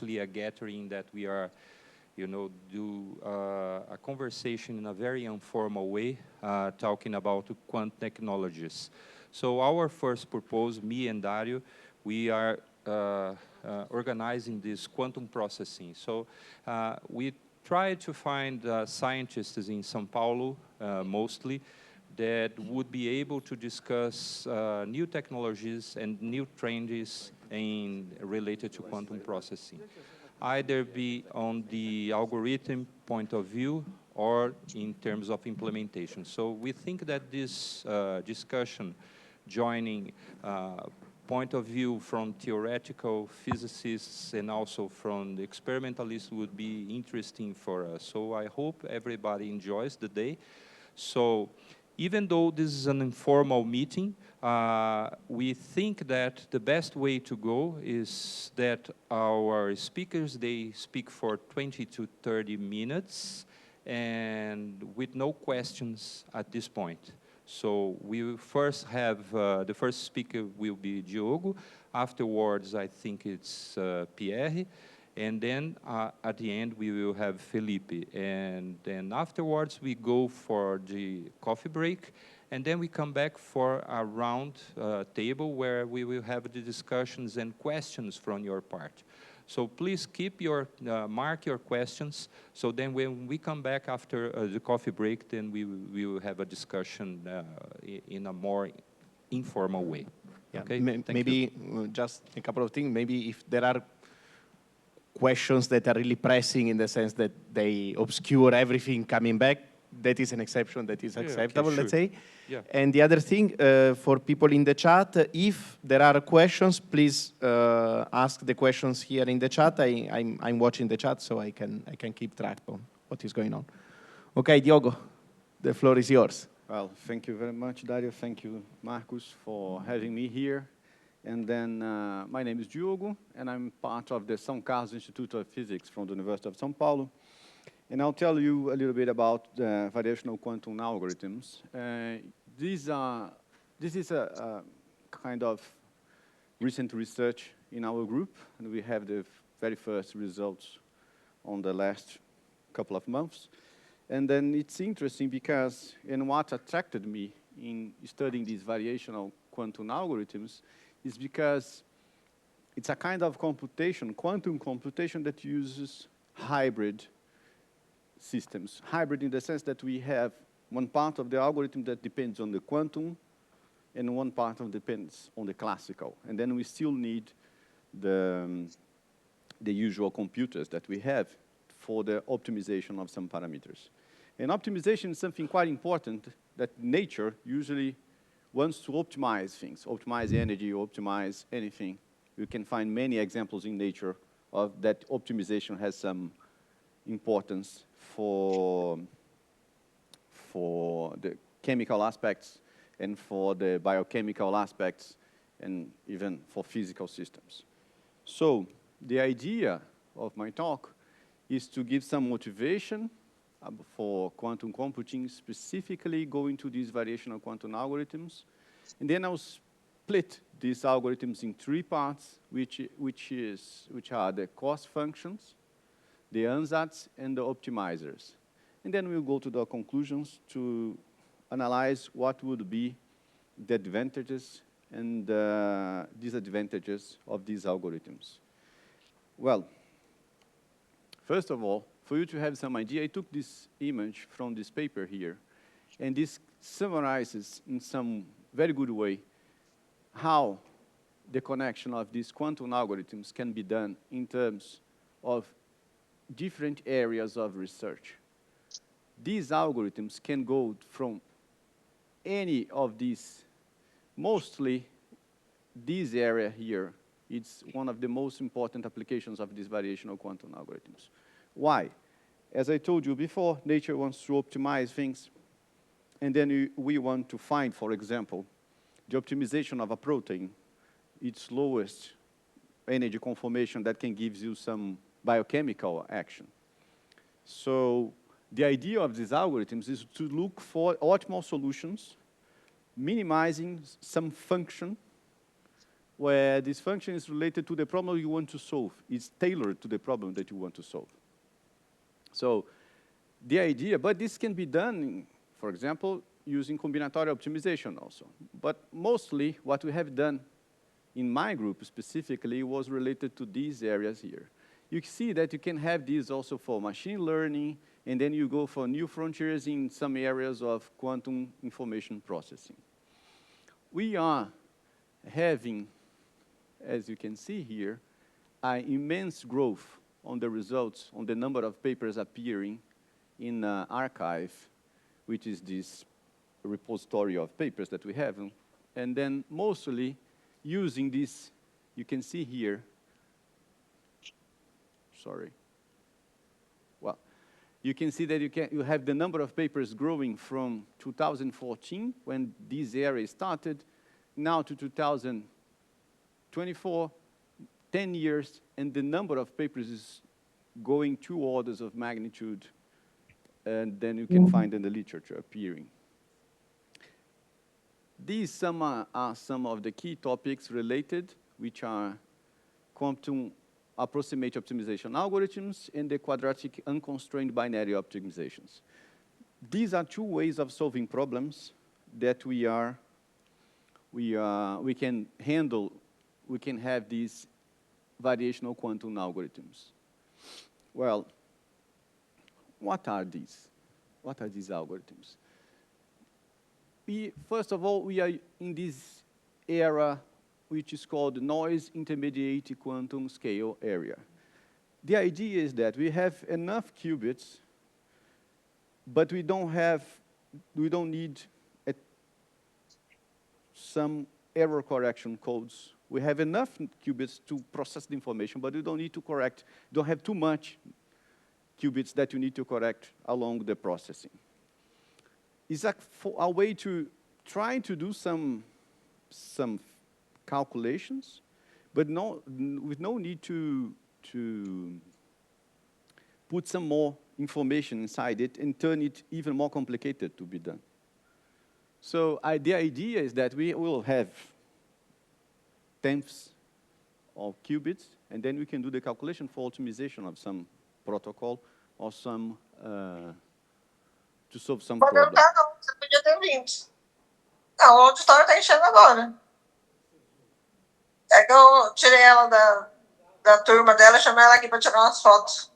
a gathering that we are, do a conversation in a very informal way, talking about quant technologies. So our first proposal, me and Dario, we are organizing this quantum processing. So we try to find scientists in São Paulo, mostly, that would be able to discuss new technologies and new trends related to quantum processing, either be on the algorithm point of view or in terms of implementation. So we think that this discussion, joining point of view from theoretical physicists and also from the experimentalists, would be interesting for us. So I hope everybody enjoys the day. So even though this is an informal meeting, we think that the best way to go is that our speakers, they speak for 20 to 30 minutes and with no questions at this point. So we will first have, the first speaker will be Diogo. Afterwards, I think it's Pierre. And then at the end, we will have Felipe. And then afterwards, we go for the coffee break. And then we come back for a round table where we will have the discussions and questions from your part. So please keep your, mark your questions. So then when we come back after the coffee break, then we will have a discussion in a more informal way. Yeah. Okay? Maybe just a couple of things. Maybe if there are questions that are really pressing in the sense that they obscure everything coming back, that is an exception that is acceptable, okay, let's say. Yeah. And the other thing, for people in the chat, if there are questions, please ask the questions here in the chat. I'm watching the chat, so I can keep track of what is going on. Okay, Diogo, the floor is yours. Well, thank you very much, Dario. Thank you, Marcus, for having me here. And then my name is Diogo, and I'm part of the São Carlos Institute of Physics from the University of São Paulo. And I'll tell you a little bit about the variational quantum algorithms. This is a kind of recent research in our group, and we have the very first results on the last couple of months. And then it's interesting because, and what attracted me in studying these variational quantum algorithms is because it's a kind of computation, quantum computation, that uses hybrid systems. Hybrid in the sense that we have one part of the algorithm that depends on the quantum and one part of depends on the classical. And then we still need the usual computers that we have for the optimization of some parameters. And optimization is something quite important that nature usually wants to optimize things, optimize energy, optimize anything. You can find many examples in nature of that optimization has some importance for the chemical aspects and for the biochemical aspects and even for physical systems. So the idea of my talk is to give some motivation for quantum computing, specifically going to these variational quantum algorithms. And then I'll split these algorithms in three parts, which are the cost functions, the ansatz, and the optimizers. And then we'll go to the conclusions to analyze what would be the advantages and disadvantages of these algorithms. Well, first of all, for you to have some idea, I took this image from this paper here, and this summarizes in some very good way how the connection of these quantum algorithms can be done in terms of different areas of research. These algorithms can go from any of these, mostly this area here. It's one of the most important applications of these variational quantum algorithms. Why? As I told you before, nature wants to optimize things, and then we want to find, for example, the optimization of a protein, its lowest energy conformation that can give you some biochemical action. So the idea of these algorithms is to look for optimal solutions, minimizing some function where this function is related to the problem you want to solve. It's tailored to the problem that you want to solve. So the idea, but this can be done, for example, using combinatorial optimization also. But mostly what we have done in my group specifically was related to these areas here. You see that you can have these also for machine learning, and then you go for new frontiers in some areas of quantum information processing. We are having, as you can see here, an immense growth on the results, on the number of papers appearing in arXiv, which is this repository of papers that we have. And then mostly using this, you can see here, sorry. Well, you can see that you have the number of papers growing from 2014, when this area started, now to 2024, 10 years, and the number of papers is going 2 orders of magnitude, and then you can find in the literature appearing. These are some of the key topics related, which are quantum approximate optimization algorithms and the quadratic unconstrained binary optimizations. These are 2 ways of solving problems that we can handle. We can have these variational quantum algorithms. Well, what are these? What are these algorithms? First of all, we are in this era which is called noise intermediate quantum scale area. The idea is that we have enough qubits, but we don't need some error correction codes. We have enough qubits to process the information, but we don't need to correct, don't have too much qubits that you need to correct along the processing. It's a way to try to do some calculations, but with no need to put some more information inside it and turn it even more complicated to be done. So the idea is that we will have tenths of qubits, and then we can do the calculation for optimization of some protocol or some to solve some problem. Não, você podia ter vindo. Não, o auditório está enchendo agora. É que eu tirei ela da turma dela e chamei ela aqui para tirar umas fotos.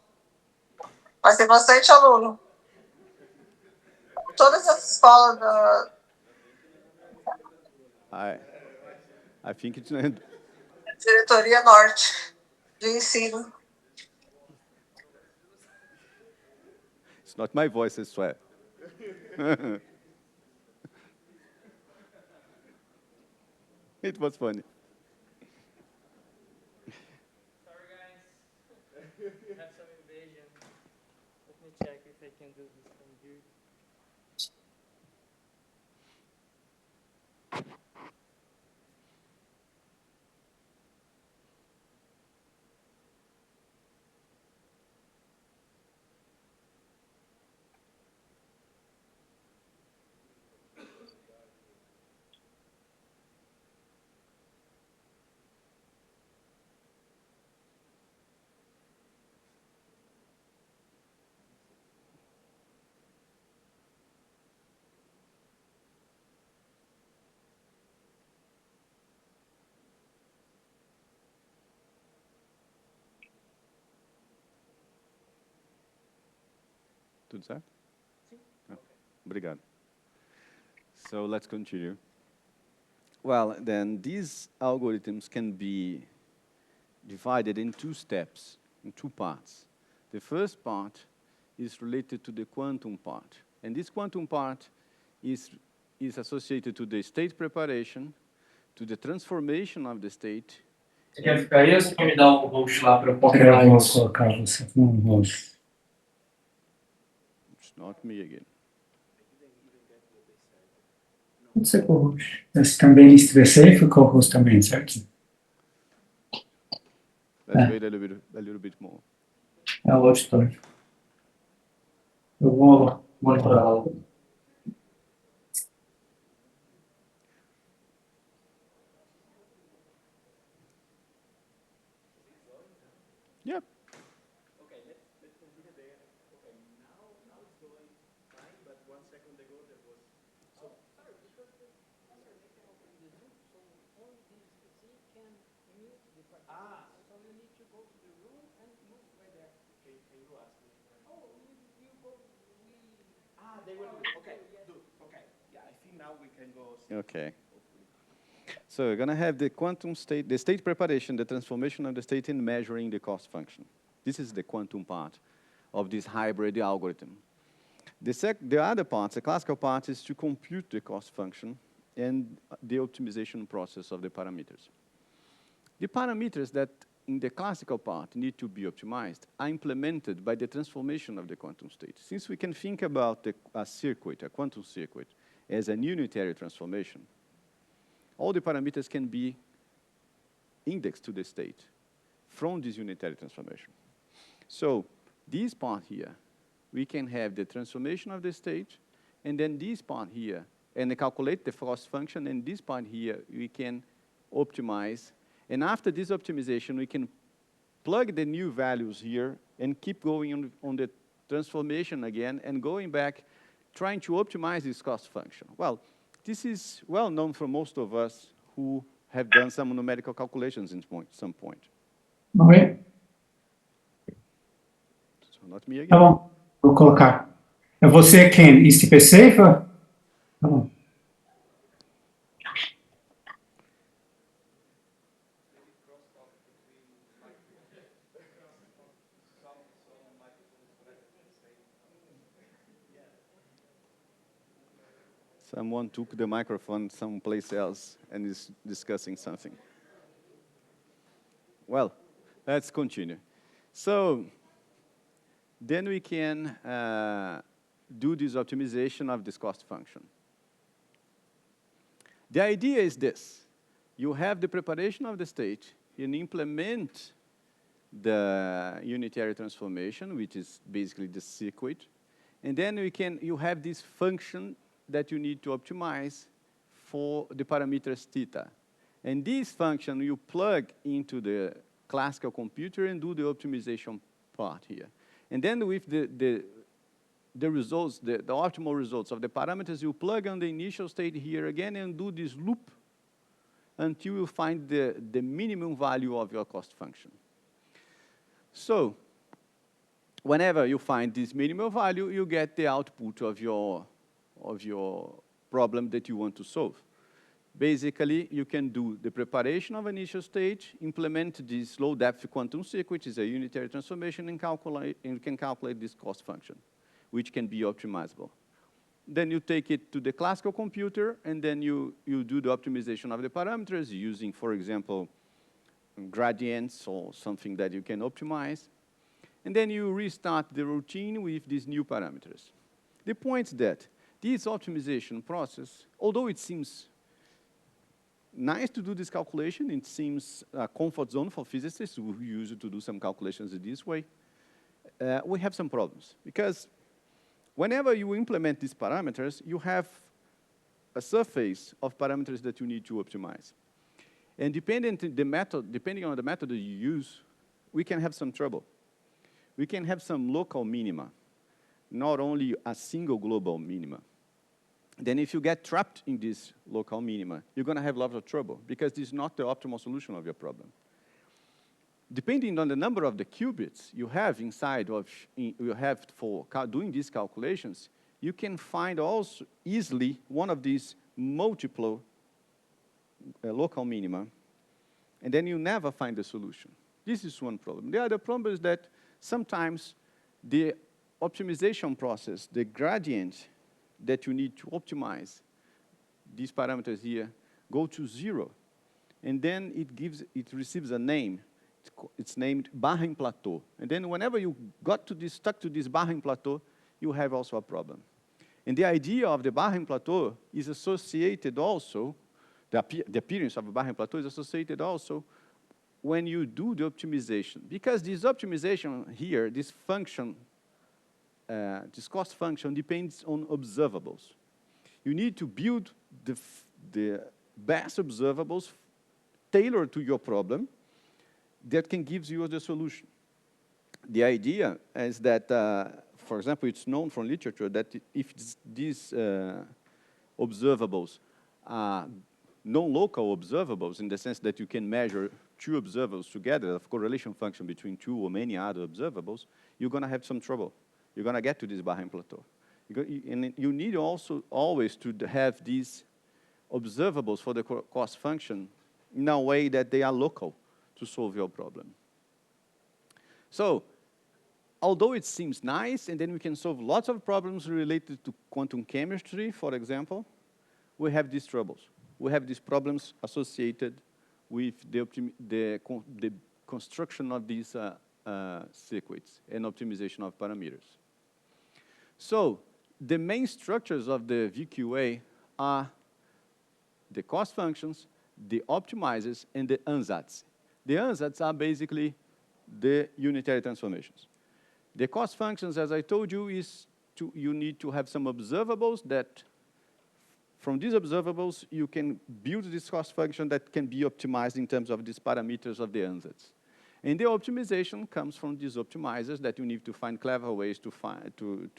Mas tem bastante aluno. Todas as escolas da I think it's Diretoria Norte de Ensino. It's not my voice, I swear. It was funny. Sorry, guys. Have some invasion. Let me check if I can do this from here. Tudo certo? Sim. Obrigado. So let's continue. Well, then these algorithms can be divided in 2 steps, in 2 parts. The first part is related to the quantum part. And this quantum part is associated to the state preparation, to the transformation of the state. Você quer ficar aí ou você quer me dar um host lá para eu colocar Vou colocar você como host. It's not me again. Pode ser co-host. Esse também ICTP-SAIFR co-host também, certo? Let's wait a little bit more. É o auditório. Eu vou monitorar. Okay. So we're going to have the quantum state, the state preparation, the transformation of the state, and measuring the cost function. This is the quantum part of this hybrid algorithm. The other part, the classical part, is to compute the cost function and the optimization process of the parameters. The parameters that in the classical part need to be optimized are implemented by the transformation of the quantum state. Since we can think about a circuit, a quantum circuit, as an unitary transformation, all the parameters can be indexed to the state from this unitary transformation. So this part here, we can have the transformation of the state, and then this part here, and calculate the cost function, and this part here, we can optimize. And after this optimization, we can plug the new values here and keep going on the transformation again and going back, trying to optimize this cost function. Well, this is well known for most of us who have done some numerical calculations at some point. Oi? So not me again. Tá bom, vou colocar. É você quem? ICTP-SAIFR? Tá bom. Someone took the microphone someplace else and is discussing something. Well, let's continue. So then we can do this optimization of this cost function. The idea is this. You have the preparation of the state, and implement the unitary transformation, which is basically the circuit, and then you have this function that you need to optimize for the parameters theta. And this function you plug into the classical computer and do the optimization part here. And then with the results, the optimal results of the parameters, you plug on the initial state here again and do this loop until you find the minimum value of your cost function. So whenever you find this minimum value, you get the output of your problem that you want to solve. Basically, you can do the preparation of initial state, implement this low-depth quantum circuit, which is a unitary transformation, and you can calculate this cost function, which can be optimizable. Then you take it to the classical computer, and then you do the optimization of the parameters using, for example, gradients or something that you can optimize. And then you restart the routine with these new parameters. The point is that this optimization process, although it seems nice to do this calculation, it seems a comfort zone for physicists who use it to do some calculations this way, we have some problems. Because whenever you implement these parameters, you have a surface of parameters that you need to optimize. And depending on the method that you use, we can have some trouble. We can have some local minima, not only a single global minima. Then if you get trapped in this local minima, you're going to have lots of trouble, because this is not the optimal solution of your problem. Depending on the number of the qubits you have inside of, you have for doing these calculations, you can find also easily one of these multiple local minima, and then you never find the solution. This is one problem. The other problem is that sometimes the optimization process, the gradient that you need to optimize these parameters here, go to 0. And then it receives a name. It's named Barring plateau. And then whenever you stuck to this Barring plateau, you have also a problem. And the idea of the Barring plateau is associated also, the appearance of a Barring plateau is associated also when you do the optimization. Because this optimization here, this function, this cost function depends on observables. You need to build the best observables tailored to your problem that can give you the solution. The idea is that for example, it's known from literature that if these observables are non-local observables, in the sense that you can measure two observables together, a correlation function between two or many other observables, you're going to have some trouble. You're going to get to this Barham plateau. And you need also always to have these observables for the cost function in a way that they are local to solve your problem. So, although it seems nice, and then we can solve lots of problems related to quantum chemistry, for example, we have these troubles. We have these problems associated with the construction of these circuits and optimization of parameters. So, the main structures of the VQA are the cost functions, the optimizers, and the ansatz. The ansatz are basically the unitary transformations. The cost functions, as I told you, you need to have some observables that, from these observables, you can build this cost function that can be optimized in terms of these parameters of the ansatz. And the optimization comes from these optimizers that you need to find clever ways to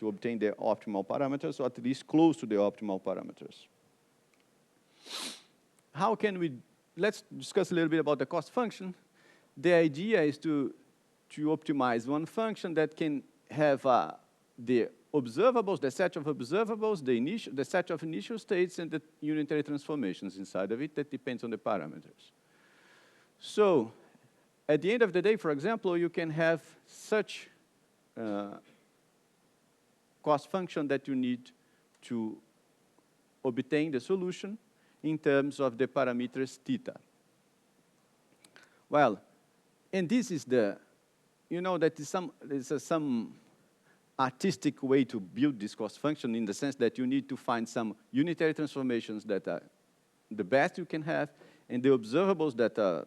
obtain the optimal parameters, or at least close to the optimal parameters. How can we, let's discuss a little bit about the cost function. The idea is to optimize one function that can have the observables, the set of observables, the set of initial states, and the unitary transformations inside of it that depends on the parameters. So, at the end of the day, for example, you can have such cost function that you need to obtain the solution in terms of the parameters theta. Well, and this is the, you know, that is some artistic way to build this cost function, in the sense that you need to find some unitary transformations that are the best you can have, and the observables that are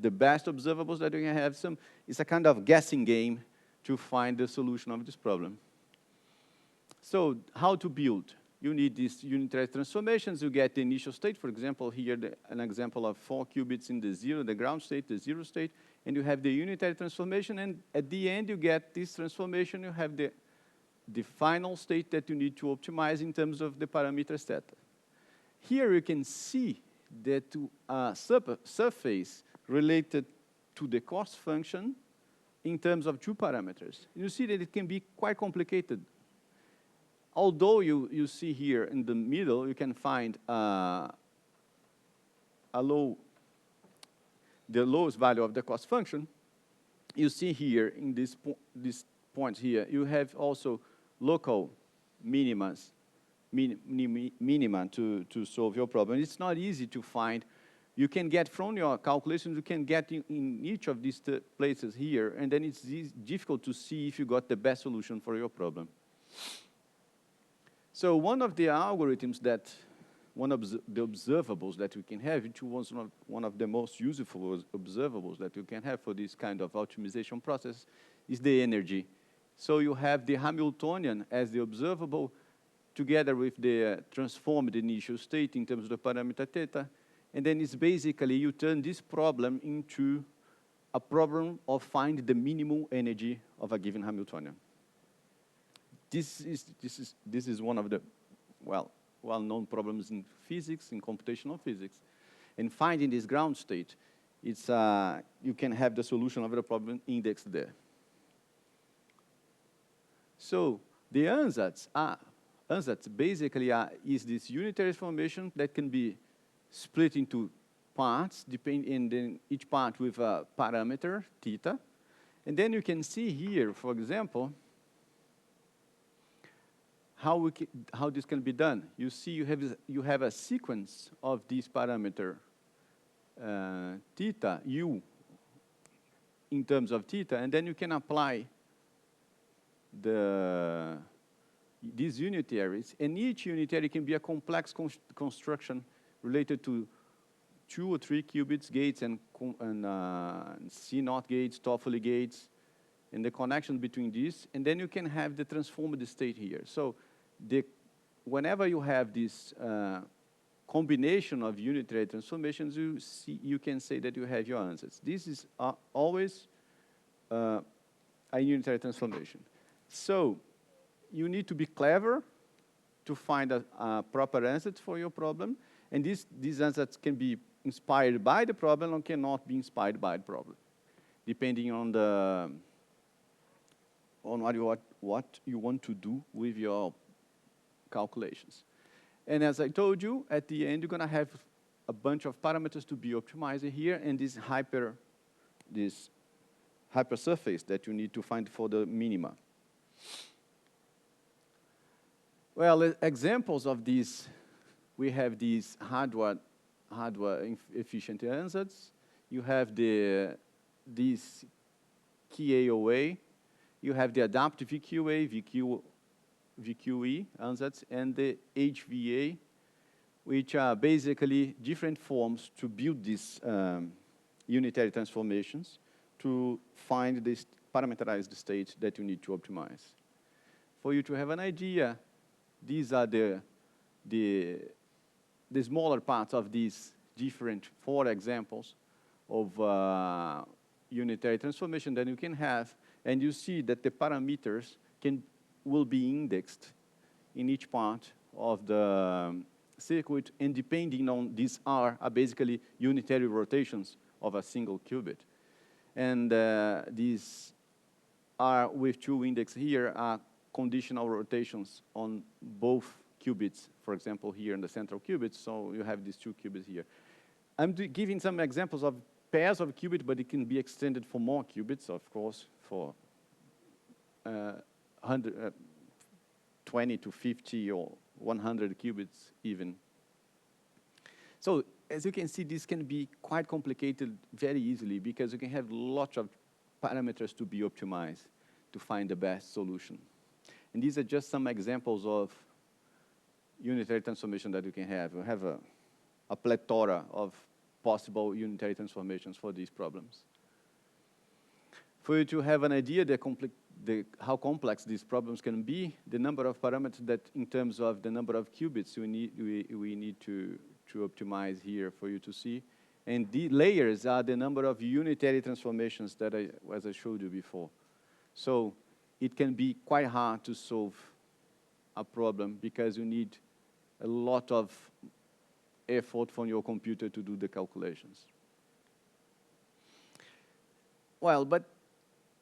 the best observables that you can have. It's a kind of guessing game to find the solution of this problem. So, how to build? You need these unitary transformations. You get the initial state. For example, here an example of 4 qubits in the ground state, the zero state, and you have the unitary transformation, and at the end you get this transformation. You have the final state that you need to optimize in terms of the parameters theta. Here you can see that surface related to the cost function in terms of two parameters. You see that it can be quite complicated. Although you see here in the middle, you can find the lowest value of the cost function. You see here in this point here, you have also local minima to solve your problem. It's not easy to find. You can get from your calculations, you can get in each of these places here, and then it's difficult to see if you got the best solution for your problem. So one of the algorithms that, one of the observables that we can have, which was one of the most useful observables that you can have for this kind of optimization process, is the energy. So you have the Hamiltonian as the observable, together with the transformed initial state in terms of the parameter theta, and then it's basically, you turn this problem into a problem of finding the minimum energy of a given Hamiltonian. This is one of the well-known problems in physics, in computational physics. And finding this ground state, it's you can have the solution of the problem indexed there. So the ansatz basically is this unitary transformation that can be split into parts, and then each part with a parameter theta. And then you can see here, for example, how this can be done. You see you have a sequence of this parameter theta, u, in terms of theta, and then you can apply these unitaries, and each unitary can be a complex construction related to 2 or 3 qubits gates and C0 gates, Toffoli gates, and the connection between these, and then you can have the transformed state here. So whenever you have this combination of unitary transformations, you can say that you have your answers. This is always a unitary transformation. So you need to be clever to find a proper answer for your problem. And these answers can be inspired by the problem or cannot be inspired by the problem, depending on what you want to do with your calculations. And as I told you, at the end, you're going to have a bunch of parameters to be optimized here, and this hypersurface that you need to find for the minima. Well, examples of these, we have these hardware efficient answers. You have this KAOA. You have the adaptive VQA, VQE answers, and the HVA, which are basically different forms to build these unitary transformations to find this parameterized state that you need to optimize. For you to have an idea, these are the smaller parts of these different 4 examples of unitary transformation that you can have, and you see that the parameters will be indexed in each part of the circuit, and depending on these are basically unitary rotations of a single qubit. And these are with 2 indexes here are conditional rotations on both qubits, for example, here in the central qubits, so you have these 2 qubits here. I'm giving some examples of pairs of qubits, but it can be extended for more qubits, of course, for 20 to 50 or 100 qubits even. So as you can see, this can be quite complicated very easily because you can have lots of parameters to be optimized to find the best solution. And these are just some examples of unitary transformation that you can have. You have a plethora of possible unitary transformations for these problems. For you to have an idea how complex these problems can be, the number of parameters that in terms of the number of qubits we need to optimize here for you to see. And the layers are the number of unitary transformations that as I showed you before. So it can be quite hard to solve a problem because you need a lot of effort from your computer to do the calculations. Well, but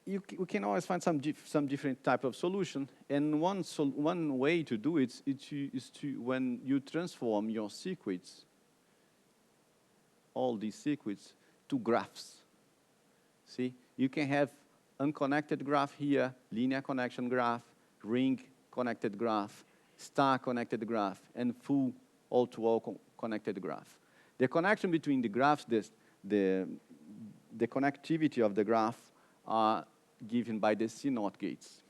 we can always find some different type of solution, and one way to do it is to when you transform your circuits, all these circuits, to graphs. See, you can have unconnected graph here, linear connection graph, ring connected graph, star connected graph, and full all-to-all connected graph. The connection between the graphs, the connectivity of the graph are given by the CNOT gates.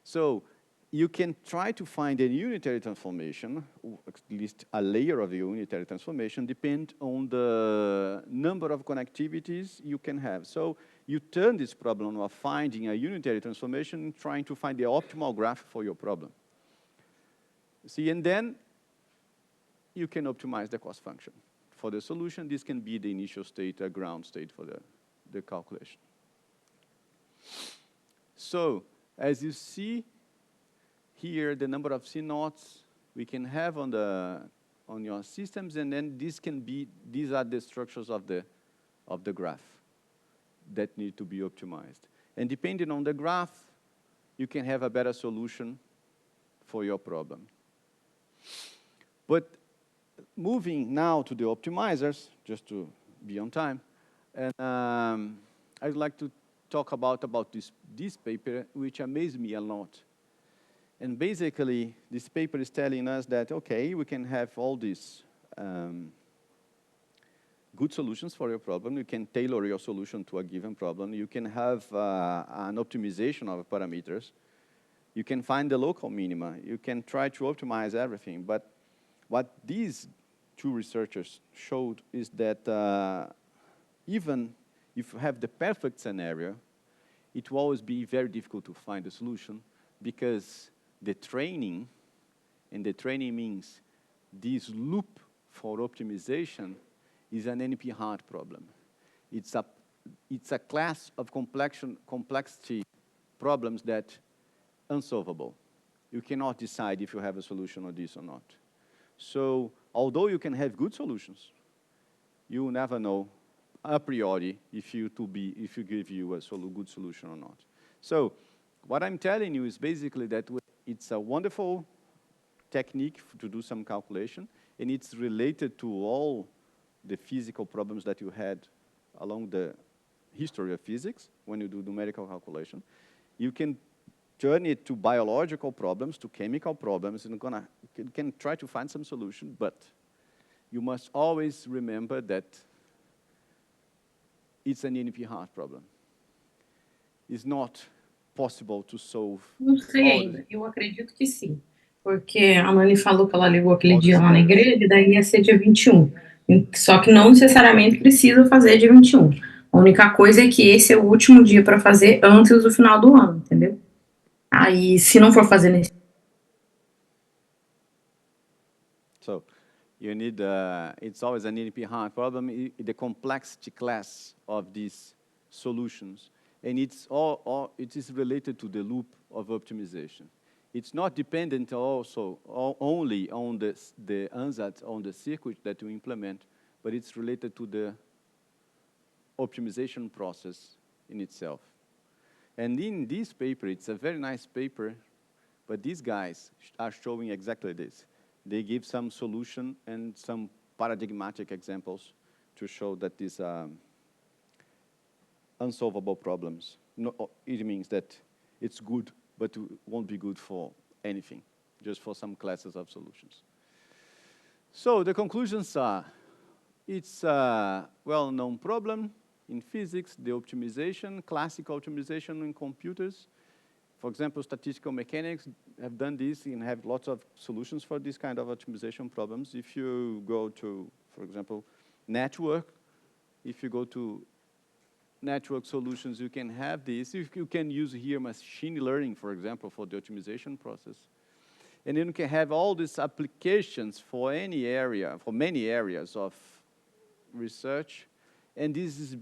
So you can try to find a unitary transformation, or at least a layer of a unitary transformation, depend on the number of connectivities you can have. So you turn this problem of finding a unitary transformation trying to find the optimal graph for your problem. See, and then you can optimize the cost function. For the solution, this can be the initial state, a ground state for the calculation. So, as you see here, the number of CNOTs we can have on your systems, and then these are the structures of the graph that need to be optimized. And depending on the graph, you can have a better solution for your problem. But moving now to the optimizers, just to be on time, and I'd like to talk about this paper, which amazed me a lot. And basically, this paper is telling us that, okay, we can have all these good solutions for your problem. You can tailor your solution to a given problem. You can have an optimization of parameters. You can find the local minima. You can try to optimize everything. But what these 2 researchers showed is that even if you have the perfect scenario, it will always be very difficult to find a solution because the training, and the training means this loop for optimization is an NP-hard problem. It's a class of complexity problems that unsolvable. You cannot decide if you have a solution on this or not. So although you can have good solutions, you will never know a priori if you give you a good solution or not. So what I'm telling you is basically that it's a wonderful technique to do some calculation, and it's related to all the physical problems that you had along the history of physics when you do numerical calculation. You can turn it to biological problems, to chemical problems, and you can try to find some solution, but you must always remember that it's an NP-hard problem. It's not possible to solve. Não sei ainda, eu acredito que sim. Porque a Nani falou que ela ligou aquele dia lá na igreja, e daí ia ser dia 21. Só que não necessariamente precisa fazer dia 21. A única coisa é que esse é o último dia para fazer antes do final do ano, entendeu? Aí, se não for fazer nesse... So, you need, it's always an NP-hard problem, the complexity class of these solutions. And it is related to the loop of optimization. It's not dependent also only on the ansatz, on the circuit that you implement, but it's related to the optimization process in itself. And in this paper, it's a very nice paper, but these guys are showing exactly this. They give some solution and some paradigmatic examples to show that these unsolvable problems. No, it means that it's good, but it won't be good for anything, just for some classes of solutions. So the conclusions are, it's a well-known problem in physics, the optimization, classical optimization in computers. For example, statistical mechanics have done this and have lots of solutions for this kind of optimization problems. If you go to, for example, network, if you go to network solutions, you can have this. If you can use here machine learning, for example, for the optimization process. And then you can have all these applications for any area, for many areas of research. And this is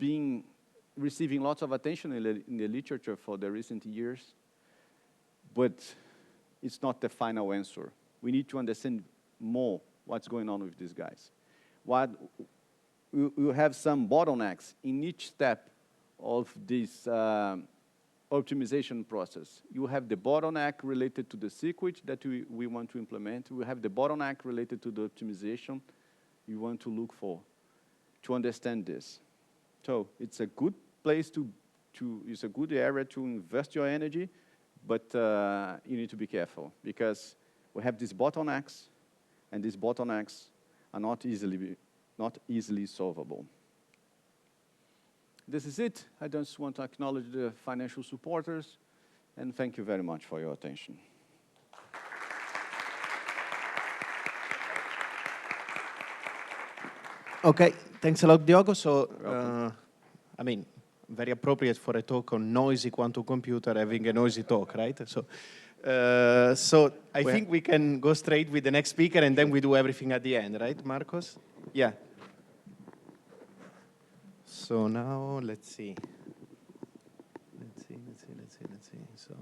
receiving lots of attention in the literature for the recent years. But it's not the final answer. We need to understand more what's going on with these guys. You have some bottlenecks in each step of this optimization process. You have the bottleneck related to the circuit that we want to implement. We have the bottleneck related to the optimization you want to look for to understand this. So it's a good place it's a good area to invest your energy, but you need to be careful because we have these bottlenecks, and these bottlenecks are not easily solvable. This is it. I just want to acknowledge the financial supporters, and thank you very much for your attention. Okay, thanks a lot, Diogo. So, I mean, very appropriate for a talk on noisy quantum computer having a noisy talk, right? So, I think we can go straight with the next speaker, and then we do everything at the end, right, Marcos? Yeah. So now, let's see. So,